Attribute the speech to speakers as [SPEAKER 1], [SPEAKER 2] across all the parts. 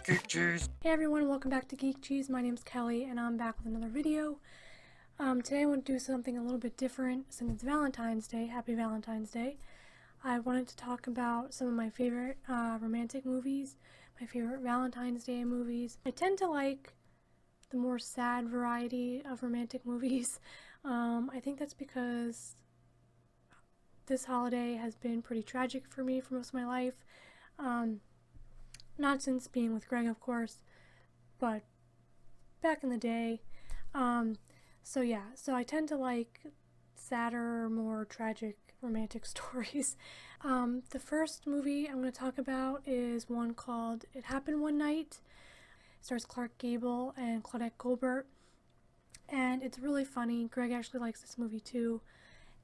[SPEAKER 1] Geek cheese.
[SPEAKER 2] Hey everyone, welcome back to Geek Cheese. My name's Kelly and I'm back with another video. Today I want to do something a little bit different since it's Valentine's Day. Happy Valentine's Day. I wanted to talk about some of my favorite romantic movies, my favorite Valentine's Day movies. I tend to like the more sad variety of romantic movies. I think that's because this holiday has been pretty tragic for me for most of my life. Not since being with Greg, of course, but back in the day. So I tend to like sadder, more tragic romantic stories. The first movie I'm going to talk about is one called It Happened One Night. It stars Clark Gable and Claudette Colbert, and it's really funny. Greg actually likes this movie too,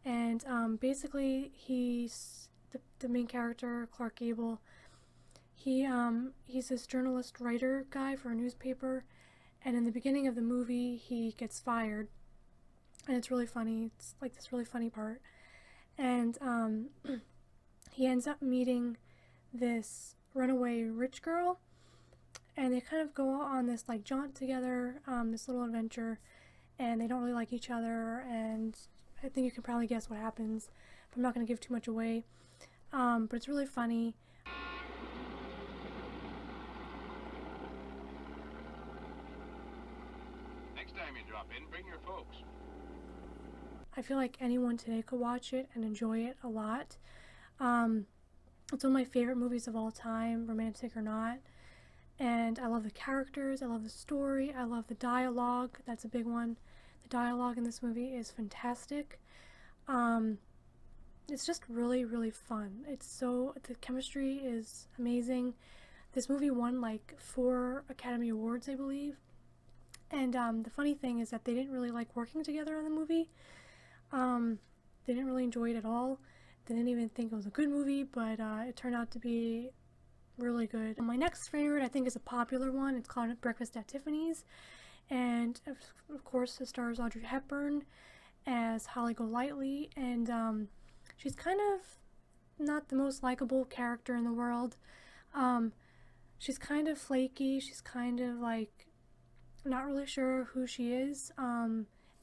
[SPEAKER 2] and basically he's the main character, Clark Gable. He's this journalist writer guy for a newspaper, and in the beginning of the movie he gets fired, and it's really funny. It's like this really funny part, and he ends up meeting this runaway rich girl, and they kind of go on this like jaunt together, this little adventure, and they don't really like each other, and I think you can probably guess what happens, but I'm not going to give too much away. But it's really funny.
[SPEAKER 3] Next time you drop in, bring your folks.
[SPEAKER 2] I feel like anyone today could watch it and enjoy it a lot. It's one of my favorite movies of all time, romantic or not. And I love the characters, I love the story, I love the dialogue. That's a big one. The dialogue in this movie is fantastic. It's just really, really fun. The chemistry is amazing. This movie won like 4 Academy Awards, I believe. And the funny thing is that they didn't really like working together on the movie. They didn't really enjoy it at all. They didn't even think it was a good movie, but it turned out to be really good. My next favorite, I think, is a popular one. It's called Breakfast at Tiffany's. And of course it stars Audrey Hepburn as Holly Golightly, and she's kind of not the most likable character in the world. She's kind of flaky. She's kind of like not really sure who she is.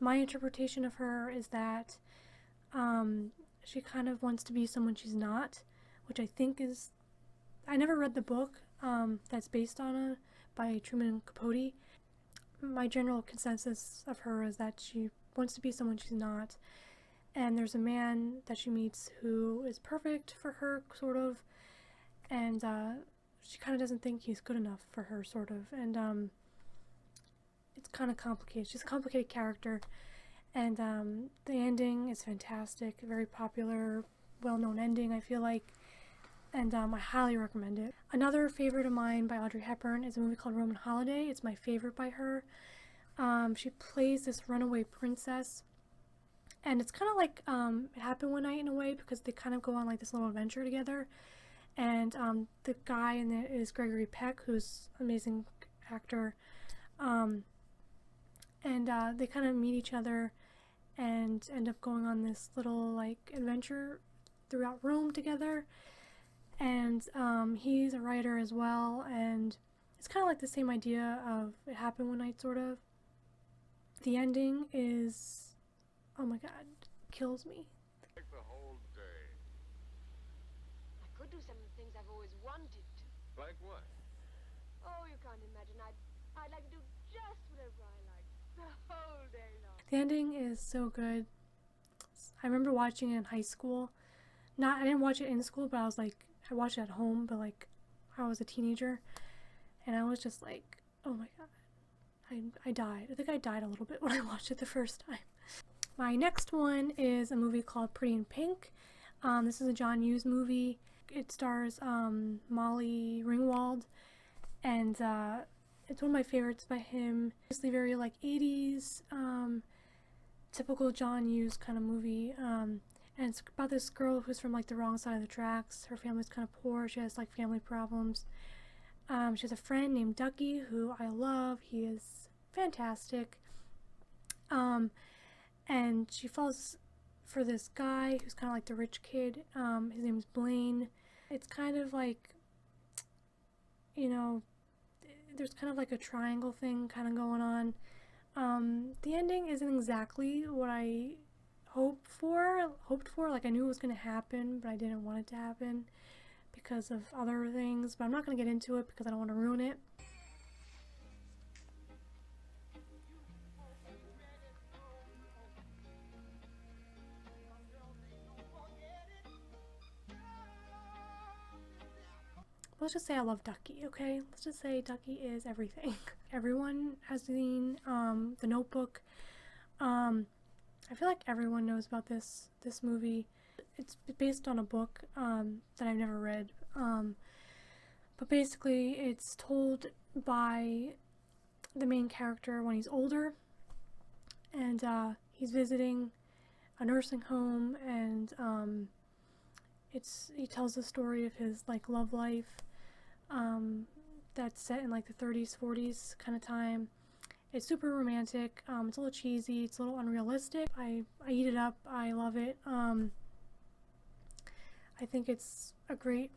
[SPEAKER 2] My interpretation of her is that she kind of wants to be someone she's not, which I think is, I never read the book that's based on it by Truman Capote. My general consensus of her is that she wants to be someone she's not, and there's a man that she meets who is perfect for her, sort of, and she kind of doesn't think he's good enough for her, sort of, and it's kind of complicated. She's a complicated character, and the ending is fantastic, very popular, well-known ending, I feel like, and I highly recommend it. Another favorite of mine by Audrey Hepburn is a movie called Roman Holiday. It's my favorite by her. She plays this runaway princess, and it's kind of like It Happened One Night in a way, because they kind of go on like this little adventure together, and the guy in it is Gregory Peck, who's an amazing actor, and they kind of meet each other and end up going on this little like adventure throughout Rome together. And he's a writer as well, and it's kind of like the same idea of It Happened One Night, sort of. The ending is, oh my god, kills me.
[SPEAKER 3] Take the whole day.
[SPEAKER 4] I could do some of the things I've always wanted to.
[SPEAKER 3] Like what?
[SPEAKER 4] Oh, you can't imagine. I'd like to do just whatever I like the whole day long.
[SPEAKER 2] The ending is so good. I remember watching it in high school. I didn't watch it in school, but I watched it at home, but like I was a teenager, and I was just like, oh my god, I died. I think I died a little bit when I watched it the first time. My next one is a movie called Pretty in Pink. This is a John Hughes movie. It stars Molly Ringwald, and it's one of my favorites by him. Obviously very like 80s, typical John Hughes kind of movie. And it's about this girl who's from like the wrong side of the tracks. Her family's kind of poor. She has like family problems. She has a friend named Ducky who I love. He is fantastic. And she falls for this guy who's kind of like the rich kid. His name is Blaine. It's kind of like, you know, there's kind of like a triangle thing kind of going on. The ending isn't exactly what I hoped for. Like, I knew it was going to happen, but I didn't want it to happen because of other things. But I'm not going to get into it because I don't want to ruin it. Let's just say I love Ducky, okay? Let's just say Ducky is everything. Everyone has seen The Notebook. I feel like everyone knows about this movie. It's based on a book that I've never read. But basically it's told by the main character when he's older, and he's visiting a nursing home, and he tells the story of his like love life that's set in like the 30s, 40s kind of time. It's super romantic. It's a little cheesy. It's a little unrealistic. I eat it up. I love it. I think it's a great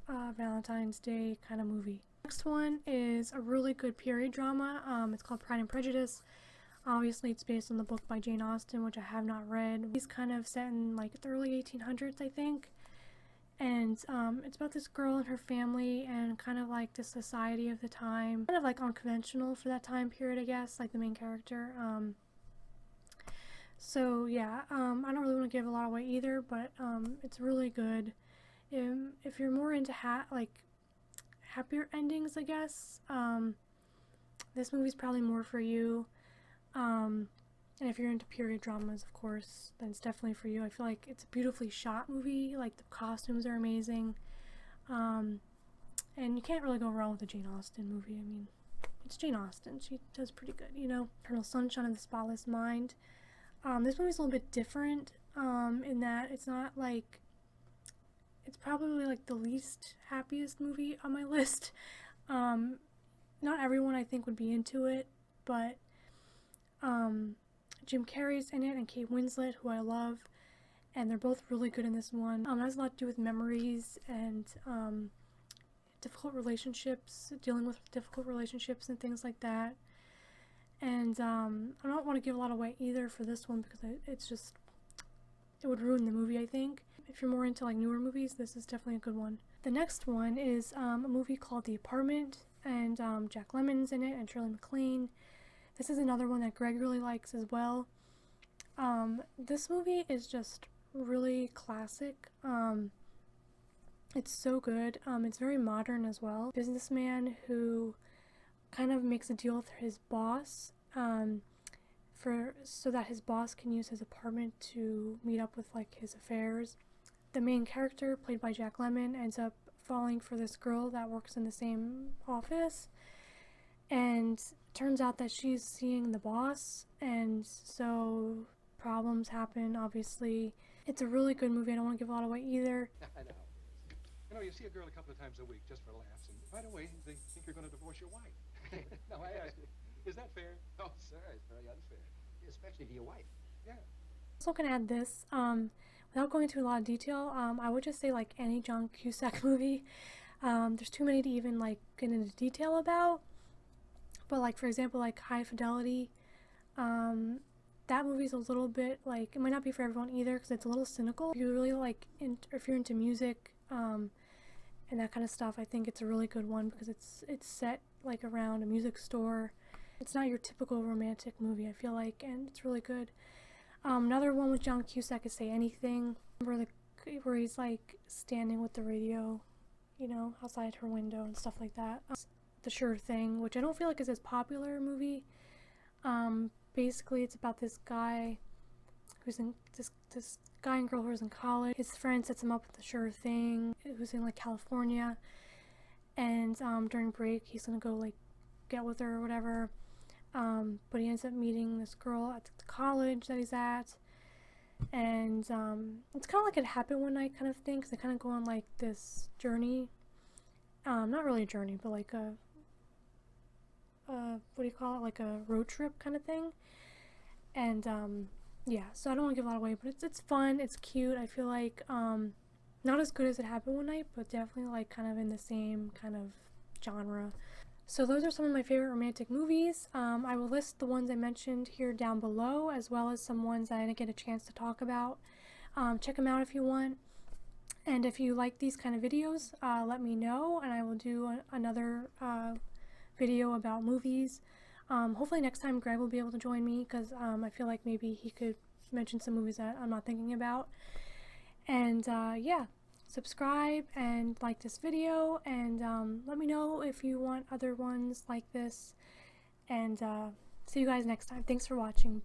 [SPEAKER 2] Valentine's Day kind of movie. Next one is a really good period drama. It's called Pride and Prejudice. Obviously, it's based on the book by Jane Austen, which I have not read. It's kind of set in like the early 1800s, I think. And it's about this girl and her family and kind of like the society of the time. Kind of like unconventional for that time period, I guess, like the main character. So yeah, I don't really want to give a lot away either, but it's really good. If you're more into happier endings, I guess, this movie's probably more for you. And if you're into period dramas, of course, then it's definitely for you. I feel like it's a beautifully shot movie. Like, the costumes are amazing. And you can't really go wrong with a Jane Austen movie. I mean, it's Jane Austen. She does pretty good, you know? Eternal Sunshine of the Spotless Mind. This movie's a little bit different in that it's not like... It's probably like the least happiest movie on my list. Not everyone, I think, would be into it, but... Jim Carrey's in it and Kate Winslet, who I love, and they're both really good in this one. It has a lot to do with memories and difficult relationships, dealing with difficult relationships and things like that. And I don't want to give a lot away either for this one because it would ruin the movie, I think. If you're more into like newer movies, this is definitely a good one. The next one is a movie called The Apartment, and Jack Lemmon's in it and Shirley MacLaine. This is another one that Greg really likes as well. This movie is just really classic. It's so good. It's very modern as well. Businessman who kind of makes a deal with his boss so that his boss can use his apartment to meet up with like his affairs. The main character, played by Jack Lemmon, ends up falling for this girl that works in the same office, and turns out that she's seeing the boss, and so problems happen, obviously. It's a really good movie. I don't want to give a lot away either.
[SPEAKER 1] I know. You know, you see a girl a couple of times a week just for laughs, and right away they think you're going to divorce your wife. Now, I ask you, is that fair?
[SPEAKER 3] Oh, sir, it's very unfair.
[SPEAKER 1] Especially to your wife. Yeah.
[SPEAKER 2] So I'm going to add this. Without going into a lot of detail, I would just say like any John Cusack movie. There's too many to even like get into detail about. But like, for example, like High Fidelity, that movie's a little bit like, it might not be for everyone either because it's a little cynical. If you really like, if you're into music and that kind of stuff, I think it's a really good one because it's set like around a music store. It's not your typical romantic movie, I feel like, and it's really good. Another one with John Cusack is Say Anything, where he's like standing with the radio, you know, outside her window and stuff like that. The Sure Thing, which I don't feel like is as popular a movie. Basically, it's about this guy who's in this guy and girl who's in college. His friend sets him up with the Sure Thing, who's in like California, and during break he's gonna go like get with her or whatever. But he ends up meeting this girl at the college that he's at, and it's kind of like It Happened One Night kind of thing, because they kind of go on like this journey. Not really a journey, but like a what do you call it, like a road trip kind of thing. And yeah, so I don't want to give a lot away, but it's fun, it's cute. I feel like not as good as It Happened One Night, but definitely like kind of in the same kind of genre. So those are some of my favorite romantic movies. I will list the ones I mentioned here down below, as well as some ones that I didn't get a chance to talk about. Check them out if you want. And if you like these kind of videos, let me know, and I will do another video about movies. Hopefully next time Greg will be able to join me, because I feel like maybe he could mention some movies that I'm not thinking about. And yeah, subscribe and like this video, and let me know if you want other ones like this. And see you guys next time. Thanks for watching.